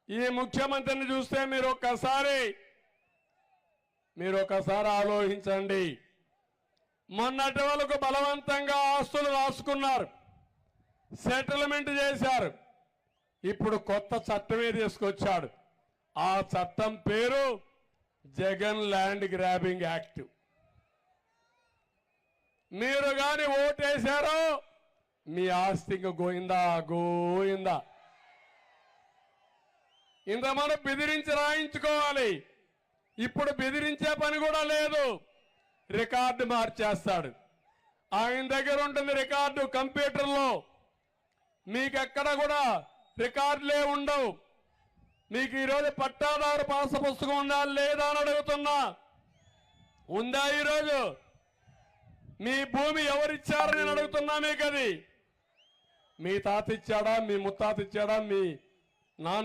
ఈ ముఖ్యమంత్రిని చూస్తే మీరు ఒక్కసారి ఆలోచించండి. మొన్నటి వరకు బలవంతంగా ఆస్తులు రాసుకున్నారు, సెటిల్మెంట్ చేశారు. ఇప్పుడు కొత్త చట్టమే తీసుకొచ్చాడు. ఆ చట్టం పేరు జగన్ ల్యాండ్ గ్రాబింగ్ యాక్ట్. మీరు గాని ఓటేశారో మీ ఆస్తి ఇంక గోయిందా. ఇంత మనం బెదిరించి రాయించుకోవాలి. ఇప్పుడు బెదిరించే పని కూడా లేదు, రికార్డు మార్చేస్తాడు. ఆయన దగ్గర ఉంటుంది రికార్డు కంప్యూటర్లో. మీకెక్కడ కూడా రికార్డులే ఉండవు. మీకు ఈరోజు పట్టాదారు పాస పుస్తకం ఉండాలి లేదా అని అడుగుతున్నా. ఉందా ఈరోజు? మీ భూమి ఎవరిచ్చారని నేను అడుగుతున్నా. మీకు అది మీ తాత ఇచ్చాడా, మీ ముత్తాత ఇచ్చాడా, మీ నాన్న